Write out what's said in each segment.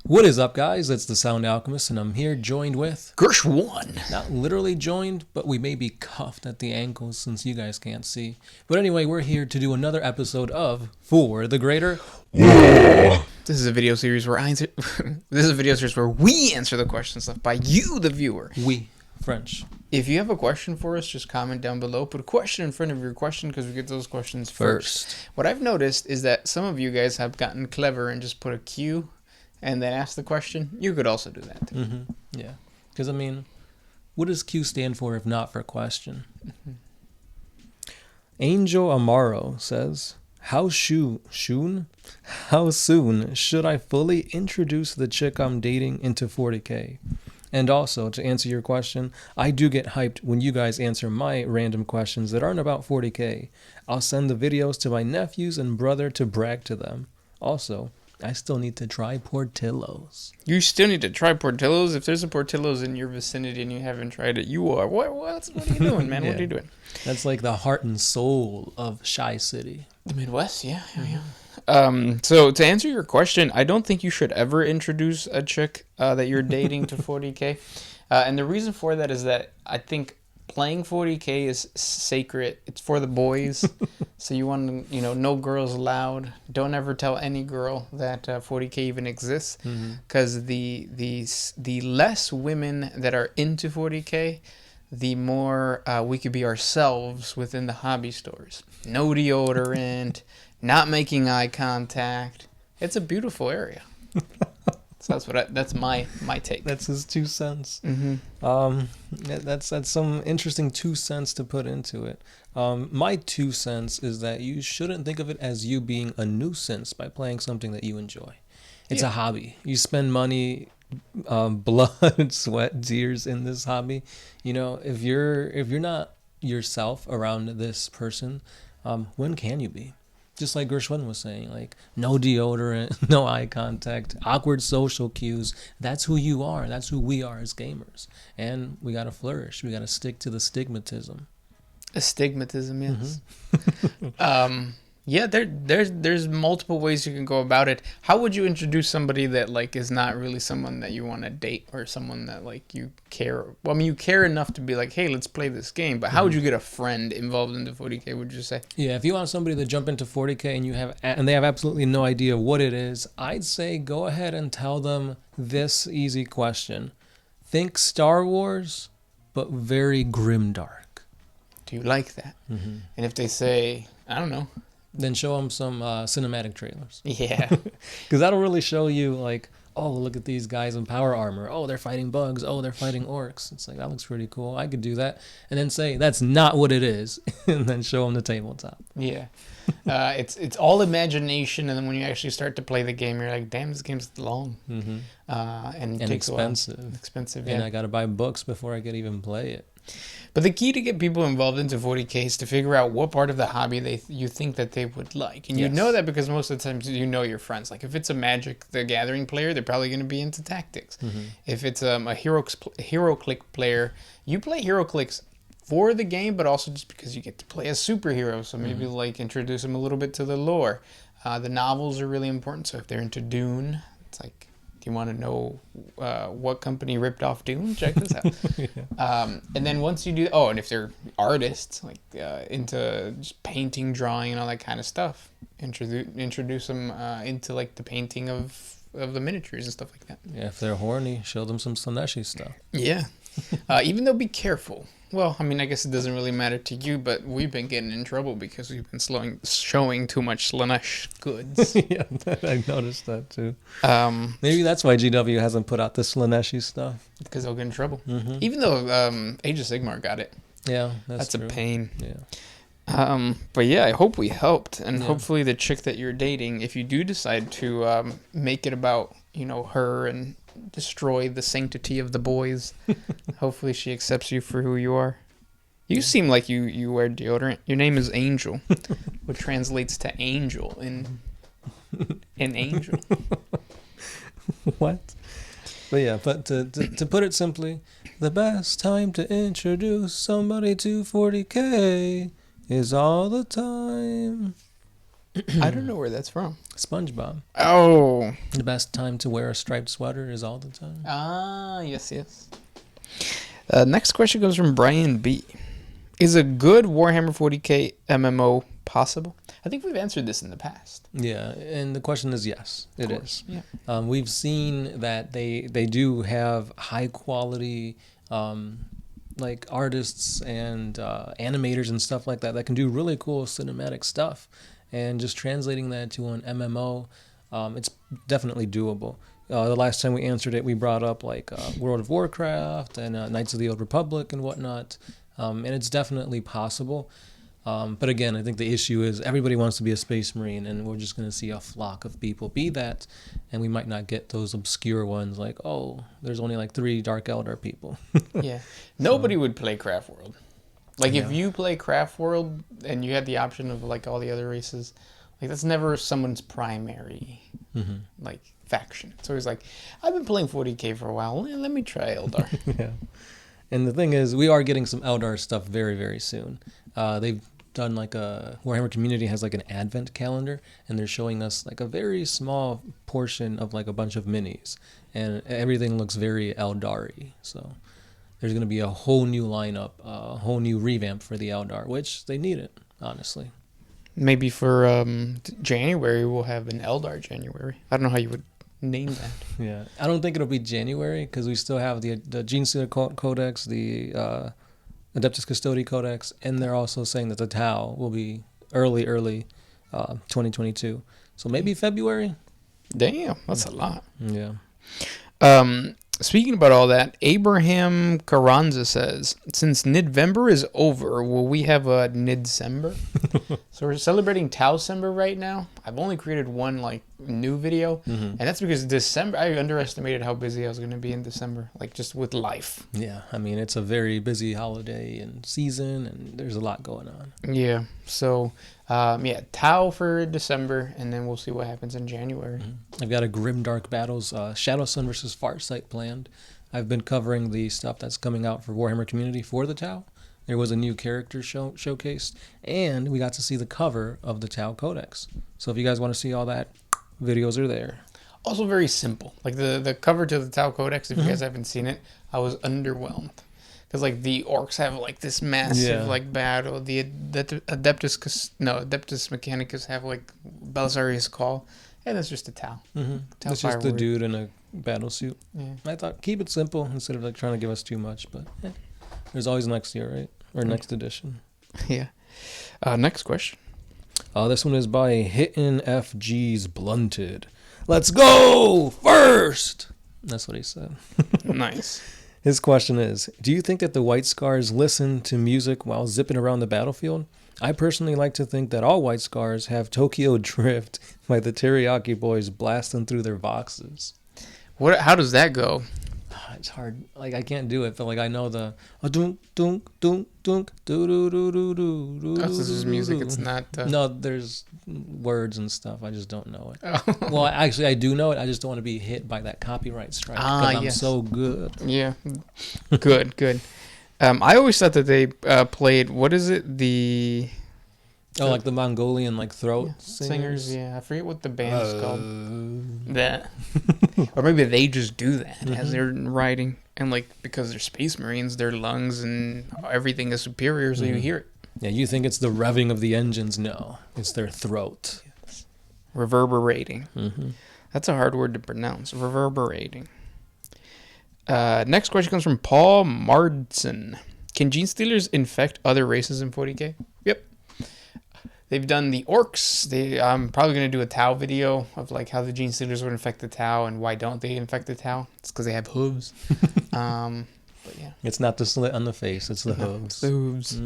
What is up, guys? It's the Sound Alchemist, and I'm here joined with... Gersh1. Not literally joined, but we may be cuffed at the ankles since you guys can't see. But anyway, we're here to do another episode of For the Greater... This is a video series where we answer the questions left by you, the viewer. We, French. If you have a question for us, just comment down below. Put a question in front of your question because we get those questions first. What I've noticed is that some of you guys have gotten clever and just put a Q and then ask the question. You could also do that too. Mm-hmm. Yeah. Because, I mean, what does Q stand for if not for question? Mm-hmm. Angel Amaro says, How soon should I fully introduce the chick I'm dating into 40K? And also, to answer your question, I do get hyped when you guys answer my random questions that aren't about 40K. I'll send the videos to my nephews and brother to brag to them. Also, I still need to try Portillo's. You still need to try Portillo's? If there's a Portillo's in your vicinity and you haven't tried it, you are. What are you doing, man? Yeah. What are you doing? That's like the heart and soul of Shy City. The Midwest, yeah. So to answer your question, I don't think you should ever introduce a chick that you're dating to 40K. And the reason for that is that I think playing 40K is sacred. It's for the boys. So you want to, no girls allowed. Don't ever tell any girl that 40K even exists. Because the less women that are into 40K, the more we could be ourselves within the hobby stores. No deodorant, not making eye contact. It's a beautiful area. So that's my take. That's his 2 cents. That's some interesting 2 cents to put into it. My 2 cents is that you shouldn't think of it as you being a nuisance by playing something that you enjoy. It's a hobby. You spend money, blood, sweat, tears in this hobby. If you're not yourself around this person, when can you be? Just like Gershwin was saying, like, no deodorant, no eye contact, awkward social cues. That's who you are. That's who we are as gamers. And we got to flourish. We got to stick to the stigmatism. Astigmatism, yes. Yeah, there's multiple ways you can go about it. How would you introduce somebody that, like, is not really someone that you want to date or someone that, like, you care? Well, I mean, you care enough to be like, hey, let's play this game. But how would you get a friend involved into 40K, would you say? Yeah, if you want somebody to jump into 40K and they have absolutely no idea what it is, I'd say go ahead and tell them this easy question. Think Star Wars, but very grimdark. Do you like that? And if they say, I don't know, then show them some cinematic trailers. Yeah. Because that'll really show you, like, oh, look at these guys in power armor. Oh, they're fighting bugs. Oh, they're fighting orcs. It's like, that looks pretty cool. I could do that. And then say, that's not what it is. And then show them the tabletop. Yeah. It's all imagination. And then when you actually start to play the game, you're like, damn, this game's long. And it takes expensive. A while. Expensive, yeah. And I got to buy books before I could even play it. But the key to get people involved into 40K is to figure out what part of the hobby you think that they would like. And you know that because most of the times you know your friends. Like if it's a Magic the Gathering player, they're probably going to be into tactics. If it's a HeroClix player, you play HeroClix for the game, but also just because you get to play as superheroes. So maybe like introduce them a little bit to the lore. The novels are really important. So if they're into Dune, it's like, do you want to know what company ripped off Dune? Check this out. And then once you do, and if they're artists, like into just painting, drawing, and all that kind of stuff, introduce them into like the painting of the miniatures and stuff like that. Yeah, if they're horny, show them some Slaneshi stuff. Yeah. Even though, be careful. Well, I mean, I guess it doesn't really matter to you, but we've been getting in trouble because we've been showing too much Slaanesh goods. Yeah, I noticed that too. Maybe that's why GW hasn't put out the Slaaneshi stuff. Because they'll get in trouble. Even though Age of Sigmar got it. Yeah, that's true. A pain. Yeah. But yeah, I hope we helped. And hopefully the chick that you're dating, if you do decide to make it about, her and destroy the sanctity of the boys, hopefully she accepts you for who you are. You seem like you wear deodorant. Your name is Angel, which translates to angel in angel. What? But yeah, to put it simply, the best time to introduce somebody to 40K is all the time. I don't know where that's from. SpongeBob. Oh. The best time to wear a striped sweater is all the time. Ah, yes. Next question comes from Brian B. Is a good Warhammer 40k MMO possible? I think we've answered this in the past. Yeah, and the question is yes, it is. Yeah. We've seen that they do have high quality like artists and animators and stuff like that that can do really cool cinematic stuff, and just translating that to an MMO, it's definitely doable. The last time we answered it, we brought up like World of Warcraft and Knights of the Old Republic and whatnot, and it's definitely possible. But again, I think the issue is everybody wants to be a Space Marine, and we're just going to see a flock of people be that, and we might not get those obscure ones like, oh, there's only like 3 Dark Eldar people. Yeah. Nobody would play Craft World. Like, if you play Craft World and you had the option of like all the other races, like that's never someone's primary like faction. So he's like, I've been playing 40k for a while. Let me try Eldar. Yeah. And the thing is, we are getting some Eldar stuff very, very soon. They've done like a Warhammer Community has like an advent calendar, and they're showing us like a very small portion of like a bunch of minis, and everything looks very Eldar-y. So there's going to be a whole new lineup, a whole new revamp for the Eldar, which they need it, honestly. Maybe for January we'll have an Eldar January. I don't know how you would name that. Yeah, I don't think it'll be January because we still have the Genestealer Codex, the Adeptus Custodi Codex, and they're also saying that the Tau will be early 2022. So maybe February. Damn, that's a lot. Yeah. Speaking about all that, Abraham Carranza says, since Nidvember is over, will we have a Nidzember? So we're celebrating Tausember right now. I've only created one like new video, and that's because December, I underestimated how busy I was going to be in December, like just with life. Yeah, I mean, it's a very busy holiday and season, and there's a lot going on. Yeah, so Tau for December, and then we'll see what happens in January. I've got a Grimdark Battles, Shadow Sun versus Farsight planned. I've been covering the stuff that's coming out for Warhammer Community for the Tau. There was a new character showcased, and we got to see the cover of the Tau Codex. So if you guys want to see all that, videos are there. Also very simple. Like the cover to the Tau Codex, if you guys haven't seen it, I was underwhelmed. Because like the orcs have like this massive like battle. The Adeptus Mechanicus have like Belisarius Call, and it's just a Tau. Tau It's just the Fireward. dude in a battle suit. Yeah. I thought keep it simple instead of like trying to give us too much, but there's always next year, right? Or next edition. Yeah. Next question. This one is by Hittin' FG's Blunted. Let's go first! That's what he said. Nice. His question is, do you think that the White Scars listen to music while zipping around the battlefield? I personally like to think that all White Scars have Tokyo Drift by the Teriyaki Boys blasting through their boxes. How does that go? It's hard. Like, I can't do it, but like I know the dunk dunk dunk dunk do do do do do do. This is music. It's not. No, there's words and stuff. I just don't know it. Oh. Well, actually, I do know it. I just don't want to be hit by that copyright strike because I'm so good. Yeah, good. I always thought that they played. What is it? Like the Mongolian like throat singers. Yeah, I forget what the band is called. That, or maybe they just do that as they're riding, and like because they're Space Marines, their lungs and everything is superior, so you hear it. Yeah, you think it's the revving of the engines? No, it's their throat. Yes. Reverberating. That's a hard word to pronounce. Reverberating. Next question comes from Paul Mardson. Can Genestealers infect other races in 40k? Yep. They've done the orcs. I'm probably going to do a Tau video of like how the Genestealers would infect the Tau and why don't they infect the Tau. It's because they have hooves. But yeah. It's not the slit on the face. It's the hooves. The hooves.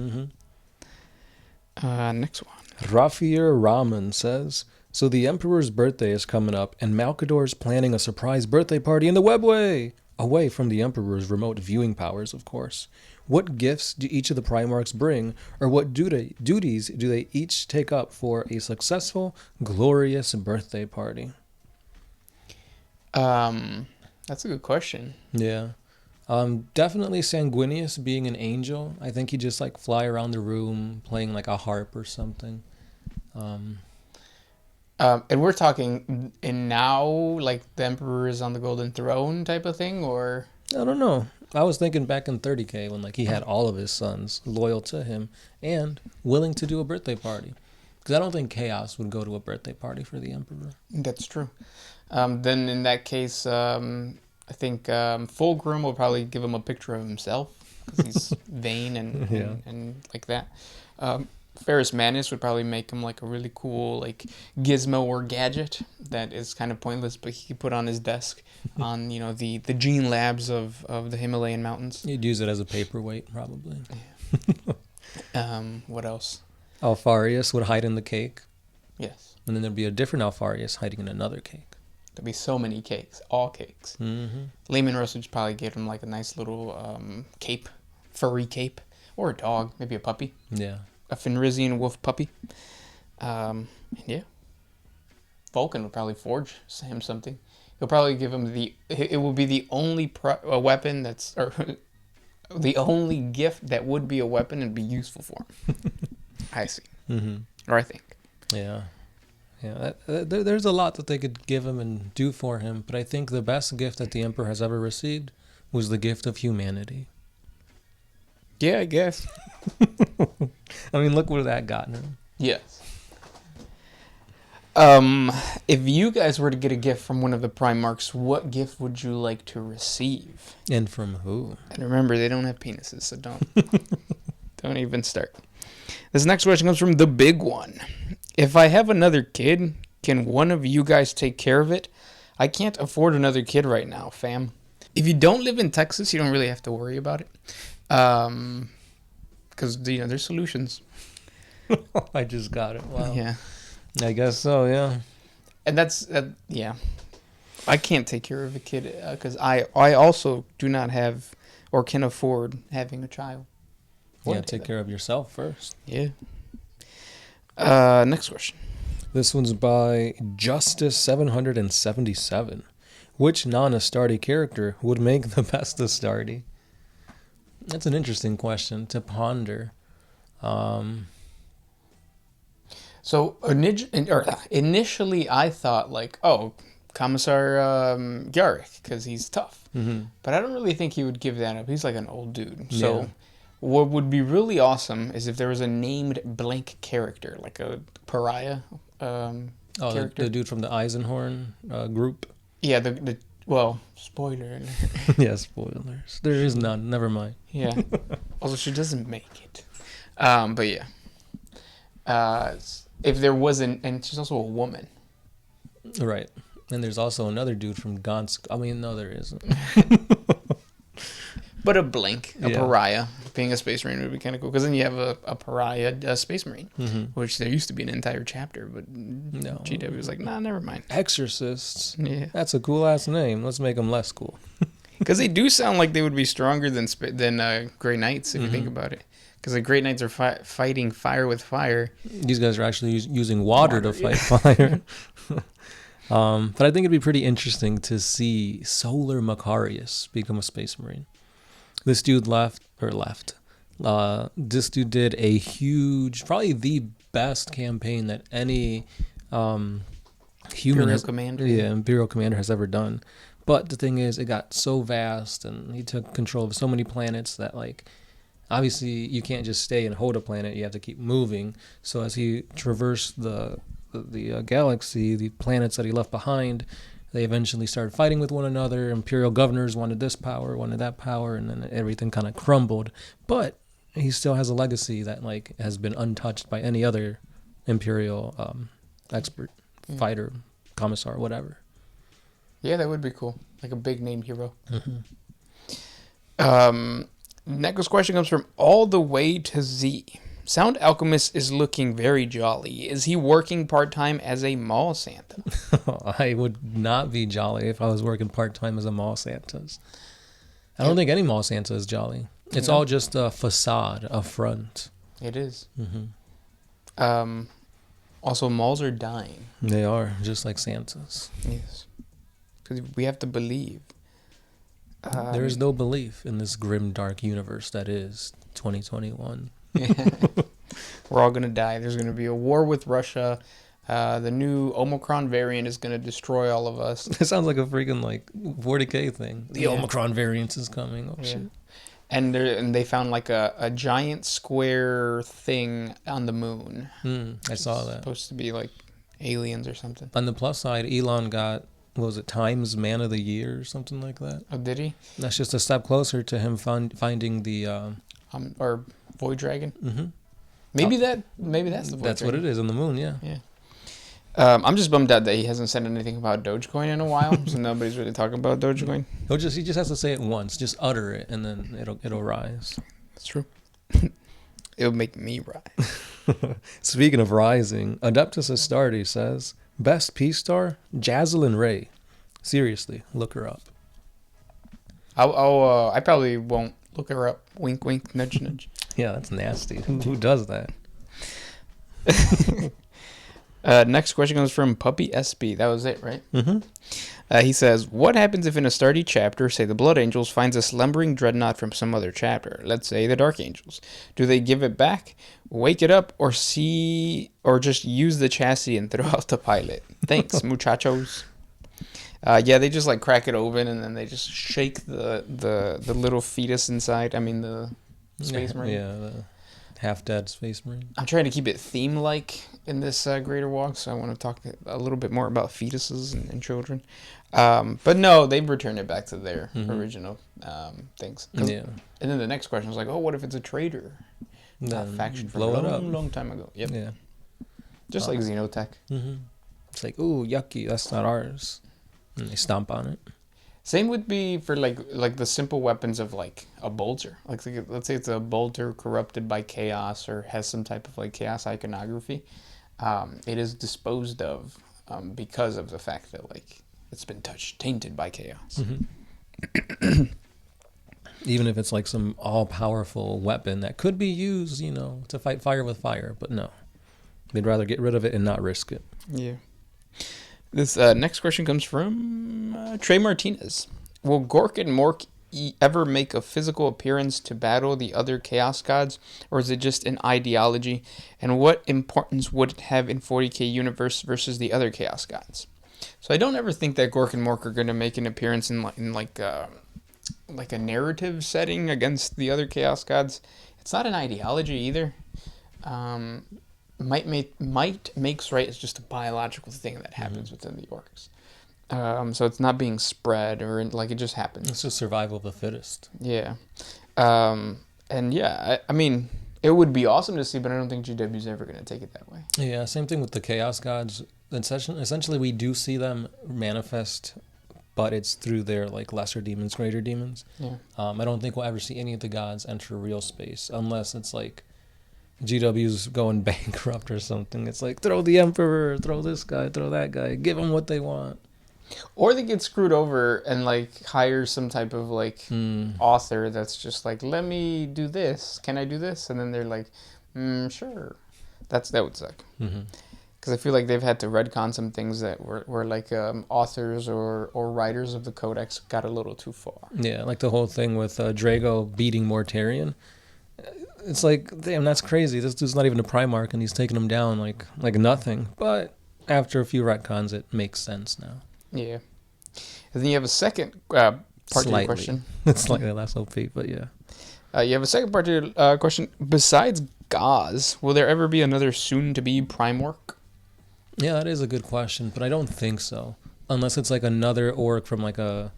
Next one. Rafir Rahman says, so the Emperor's birthday is coming up and Malkador's planning a surprise birthday party in the Webway. Away from the Emperor's remote viewing powers, of course. What gifts do each of the Primarchs bring, or what duties do they each take up for a successful, glorious birthday party? That's a good question. Yeah. Definitely Sanguinius being an angel. I think he just like fly around the room playing like a harp or something. And we're talking in now, like the Emperor is on the golden throne type of thing, or I don't know. I was thinking back in 30K when like he had all of his sons loyal to him and willing to do a birthday party. Because I don't think Chaos would go to a birthday party for the Emperor. that's true. Then in that case, I think Fulgrim will probably give him a picture of himself because he's vain and, Yeah. and like that. Ferris Manus would probably make him like a really cool like gizmo or gadget that is kind of pointless, but he could put on his desk on the gene labs of the Himalayan mountains. You'd use it as a paperweight, probably. What else? Alfarius would hide in the cake, Yes, and then there'd be a different Alfarius hiding in another cake. there'd be so many cakes, all cakes. Mm-hmm. Lehman Russ would just probably give him like a nice little cape, furry cape, or a dog, maybe a puppy. Yeah. A Fenrisian wolf puppy. Yeah. Vulcan would probably forge him something. He'll probably give him it will be the only weapon or the only gift that would be a weapon and be useful for him. I see. Mm-hmm. Or I think. Yeah. Yeah. There's a lot that they could give him and do for him, but I think the best gift that the Emperor has ever received was the gift of humanity. Yeah, I guess. I mean, look where that got him. Yes. If you guys were to get a gift from one of the Primarchs, what gift would you like to receive? And from who? And remember, they don't have penises, so don't even start. This next question comes from the big one. If I have another kid, can one of you guys take care of it? I can't afford another kid right now, fam. If you don't live in Texas, you don't really have to worry about it. Because, there's solutions. I just got it. Wow. Yeah. I guess so, yeah. And that's, yeah. I can't take care of a kid because I also do not have or can afford having a child. Yeah, take care of yourself first. Yeah. Next question. This one's by Justice777. Which non-Astartes character would make the best Astartes? That's an interesting question to ponder. So initially, I thought like, oh, Commissar Garrick because he's tough, but I don't really think he would give that up. He's like an old dude. So, Yeah. What would be really awesome is if there was a named blank character, like a pariah character. The dude from the Eisenhorn group. Yeah, well, spoiler. Yeah, spoilers. There is none. Never mind. Yeah. Also, she doesn't make it. But yeah. If there wasn't, and she's also a woman. Right. And there's also another dude from Gonsk. I mean, no, there isn't. But a blank, a Yeah. pariah, being a space marine would be kind of cool. Because then you have a pariah space marine, which there used to be an entire chapter, but No. GW was like, nah, never mind. Exorcists. Yeah. That's a cool ass name. Let's make them less cool. Because they do sound like they would be stronger than Grey Knights, if you think about it. Because the Grey Knights are fighting fire with fire. These guys are actually using water to fight fire. But I think it'd be pretty interesting to see Solar Macarius become a space marine. This dude this dude did a huge, probably the best campaign that any Imperial Commander. Yeah, Imperial Commander has ever done. But the thing is, it got so vast, and he took control of so many planets that, like, obviously you can't just stay and hold a planet. You have to keep moving. So as he traversed the galaxy, the planets that he left behind, they eventually started fighting with one another. Imperial governors wanted this power, wanted that power, and then everything kind of crumbled. But he still has a legacy that, like, has been untouched by any other Imperial expert, fighter, commissar, whatever. Yeah, that would be cool. Like a big name hero. Next question comes from All the Way to Z. Sound Alchemist is looking very jolly. Is he working part-time as a mall Santa? I would not be jolly if I was working part-time as a mall Santas. I don't think any mall Santa is jolly. It's all just a facade, a front. It is. Also, malls are dying. They are, just like Santas. Yes. Because we have to believe. There is no belief in this grim, dark universe that is 2021. We're all going to die. There's going to be a war with Russia. The new Omicron variant is going to destroy all of us. It sounds like a freaking like 40K thing. The Omicron variant is coming. Oh shit. And they found like a giant square thing on the moon. I saw that. Supposed to be like aliens or something. On the plus side, Elon got, what was it, Times Man of the Year or something like that? Oh, did he? That's just a step closer to him finding the... or Void Dragon? Mm-hmm. Maybe that's the Void That's Dragon. what it is on the moon, yeah. Yeah. I'm just bummed out that he hasn't said anything about Dogecoin in a while, so nobody's really talking about Dogecoin. He just has to say it once, just utter it, and then it'll rise. That's true. It'll make me rise. Speaking of rising, Adeptus Astartes says, best P star, Jaslyn Ray. Seriously, look her up. I probably won't look her up. Wink, wink, nudge, nudge. Yeah, that's nasty. Who does that? Next question comes from Puppy SB. That was it, right? Mm-hmm. He says, what happens if an Astarte chapter, say the Blood Angels, finds a slumbering dreadnought from some other chapter, let's say the Dark Angels? Do they give it back, wake it up, or just use the chassis and throw out the pilot? Thanks, muchachos. Yeah, they just like crack it open and then they just shake the little fetus inside. I mean, the Space Marine. Yeah, the half-dead Space Marine. I'm trying to keep it theme-like in this Greater Walk, so I want to talk a little bit more about fetuses and children. But no, they return it back to their original things. Yeah. And then the next question was like, oh, what if it's a traitor? Faction from a long time ago. Yep. Yeah. Just like Xenotech. Mm-hmm. It's like, ooh, yucky, that's not ours. And they stomp on it. Same would be for like the simple weapons of like a bolter. Like let's say it's a bolter corrupted by chaos or has some type of like chaos iconography. It is disposed of because of the fact that like it's been tainted by chaos. Mm-hmm. Even if it's like some all-powerful weapon that could be used, to fight fire with fire, but no, they'd rather get rid of it and not risk it. Yeah. This next question comes from Trey Martinez. Will Gork and Mork ever make a physical appearance to battle the other Chaos Gods, or is it just an ideology? And what importance would it have in 40K universe versus the other Chaos Gods? So I don't ever think that Gork and Mork are going to make an appearance in like a narrative setting against the other Chaos Gods. It's not an ideology either. Might makes right is just a biological thing that happens within the orcs. So it's not being spread or like it just happens. It's just survival of the fittest. Yeah. And yeah, I mean, it would be awesome to see, but I don't think GW's ever going to take it that way. Yeah, same thing with the Chaos Gods. Essentially, we do see them manifest, but it's through their like lesser demons, greater demons. Yeah. I don't think we'll ever see any of the gods enter real space unless it's like GW's going bankrupt or something. It's like, throw the Emperor, throw this guy, throw that guy, give them what they want. Or they get screwed over and like hire some type of like author that's just like, let me do this. Can I do this? And then they're like, sure. That would suck. Because I feel like they've had to retcon some things that were like authors or writers of the Codex got a little too far. Yeah, like the whole thing with Drago beating Mortarion. It's like, damn, that's crazy. This dude's not even a Primarch, and he's taking him down like nothing. But after a few retcons, it makes sense now. Yeah. And then you have a second part to your question. It's slightly less OP, but yeah. You have a second part to your question. Besides Gauze, will there ever be another soon-to-be Primarch? Yeah, that is a good question, but I don't think so. Unless it's like another orc from like the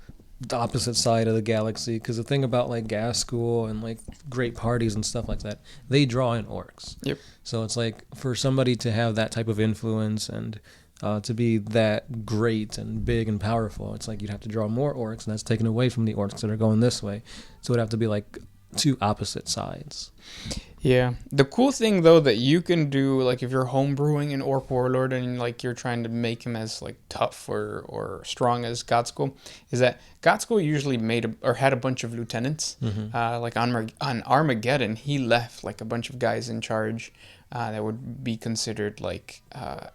opposite side of the galaxy. Because the thing about like Gas School and like great parties and stuff like that, they draw in orcs. Yep. So it's like for somebody to have that type of influence and to be that great and big and powerful, it's like you'd have to draw more orcs, and that's taken away from the orcs that are going this way. So it'd have to be like two opposite sides. Yeah. The cool thing, though, that you can do, like, if you're homebrewing an Orc Warlord and, like, you're trying to make him as, like, tough or strong as Godskull, is that Godskull usually had a bunch of lieutenants. Like, on Armageddon, he left, like, a bunch of guys in charge that would be considered, like,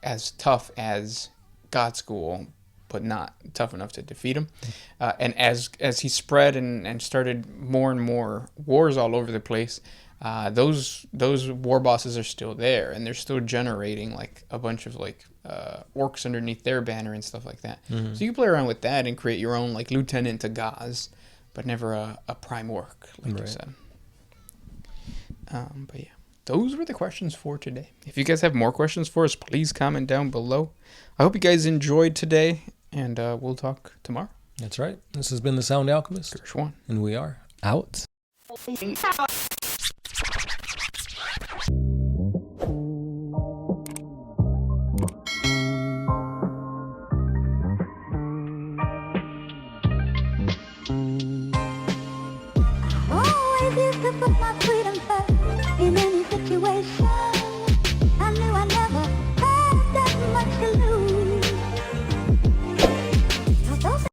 as tough as Godskull, but not tough enough to defeat him. And as he spread and started more and more wars all over the place, those war bosses are still there, and they're still generating like a bunch of like orcs underneath their banner and stuff like that. So you can play around with that and create your own like lieutenant to Gaz, but never a prime orc, like you said. But yeah, those were the questions for today. If you guys have more questions for us, please comment down below. I hope you guys enjoyed today, and we'll talk tomorrow. That's right. This has been the Sound Alchemist. Gershwan. And we are out. Always used to put my freedom first.